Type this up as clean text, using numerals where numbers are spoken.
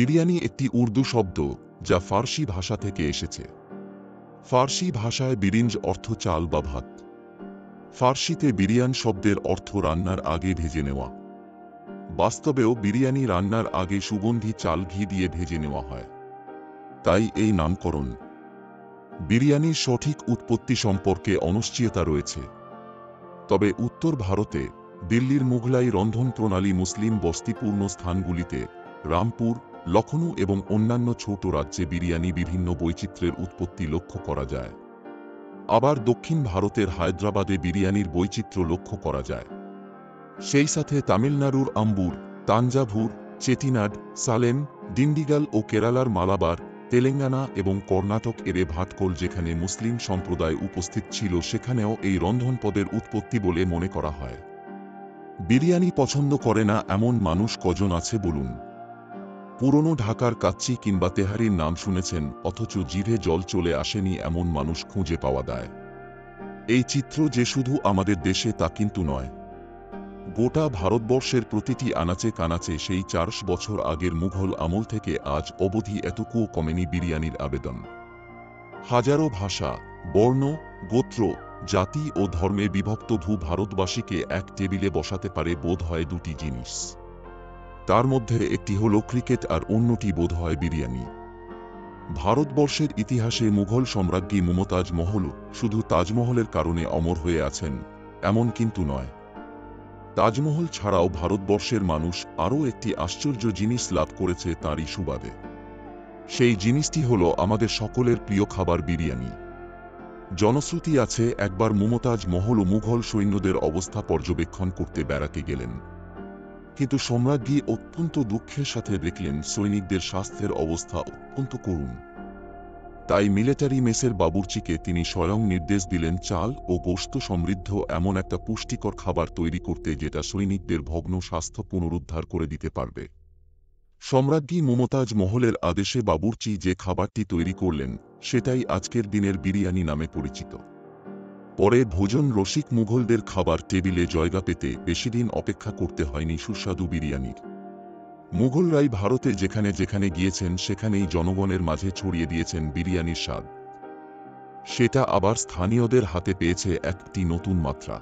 বিরিয়ানি একটি উর্দু শব্দ যা ফার্সি ভাষা থেকে এসেছে। ফার্সি ভাষায় বিরিঞ্জ অর্থ চাল বা ভাত। ফার্সিতে বিরিয়ান শব্দের অর্থ রান্নার আগে ভেজে নেওয়া। বাস্তবেও বিরিয়ানি রান্নার আগে সুগন্ধি চাল ঘি দিয়ে ভেজে নেওয়া হয়, তাই এই নামকরণ। বিরিয়ানির সঠিক উৎপত্তি সম্পর্কে অনিশ্চয়তা রয়েছে, তবে উত্তর ভারতে দিল্লির মুঘলাই রন্ধন প্রণালী, মুসলিম বস্তিপূর্ণ স্থানগুলিতে, রামপুর, লখনউ এবং অন্যান্য ছোট রাজ্যে বিরিয়ানি বিভিন্ন বৈচিত্র্যের উৎপত্তি লক্ষ্য করা যায়। আবার দক্ষিণ ভারতের হায়দ্রাবাদে বিরিয়ানির বৈচিত্র্য লক্ষ্য করা যায়। সেই সাথে তামিলনাড়ুর আম্বুর, তাঞ্জাভুর, চেটিনাড, সালেম, ডিন্ডিগাল ও কেরালার মালাবার, তেলেঙ্গানা এবং কর্ণাটক এর ভাটকল যেখানে মুসলিম সম্প্রদায় উপস্থিত ছিল সেখানেও এই রন্ধন পদের উৎপত্তি বলে মনে করা হয়। বিরিয়ানি পছন্দ করে না এমন মানুষ কজন আছে বলুন? পুরনো ঢাকার কাচ্চি কিংবা তেহারির নাম শুনেছেন অথচ জিভে জল চলে আসেনি এমন মানুষ খুঁজে পাওয়া যায়। এই চিত্র যে শুধু আমাদের দেশে তা কিন্তু নয়। গোটা ভারতবর্ষের প্রতিটি আনাচে কানাচে সেই 400 বছর আগের মুঘল আমল থেকে আজ অবধি এতটুকুও কমেনি বিরিয়ানির আবেদন। হাজারো ভাষা, বর্ণ, গোত্র, জাতি ও ধর্মে বিভক্ত ভারতবাসীকে এক টেবিলে বসাতে পারে বোধ হয় দুটি জিনিস। তার মধ্যে একটি হল ক্রিকেট আর অন্যটি বোধ হয় বিরিয়ানি। ভারতবর্ষের ইতিহাসে মুঘল সম্রাজ্ঞী মমতাজ মহল শুধু তাজমহলের কারণে অমর হয়ে আছেন এমন কিন্তু নয়। তাজমহল ছাড়াও ভারতবর্ষের মানুষ আরও একটি আশ্চর্য জিনিস লাভ করেছে তাঁরই সুবাদে। সেই জিনিসটি হল আমাদের সকলের প্রিয় খাবার বিরিয়ানি। জনশ্রুতি আছে একবার মমতাজ মহল ও মুঘল সৈন্যদের অবস্থা পর্যবেক্ষণ করতে বেড়াতে গেলেন, কিন্তু সম্রাজ্ঞী অত্যন্ত দুঃখের সাথে দেখলেন সৈনিকদের স্বাস্থ্যের অবস্থা অত্যন্ত করুণ। তাই মিলিটারি মেসের বাবুর্চিকে তিনি স্বয়ং নির্দেশ দিলেন চাল ও গোশত সমৃদ্ধ এমন একটা পুষ্টিকর খাবার তৈরি করতে যেটা সৈনিকদের ভগ্ন স্বাস্থ্য পুনরুদ্ধার করে দিতে পারবে। সম্রাজ্ঞী মমতাজ মহলের আদেশে বাবুর্চি যে খাবারটি তৈরি করলেন সেটাই আজকের দিনের বিরিয়ানি নামে পরিচিত। পরে ভোজন রসিক মুঘলদের খাবার টেবিলে জায়গা পেতে বেশিদিন অপেক্ষা করতে হয়নি সুস্বাদু বিরিয়ানির। মুঘলরাই ভারতে যেখানে যেখানে গিয়েছেন সেখানেই জনগণের মাঝে ছড়িয়ে দিয়েছেন বিরিয়ানির স্বাদ। সেটা আবার স্থানীয়দের হাতে পেয়েছে একটি নতুন মাত্রা।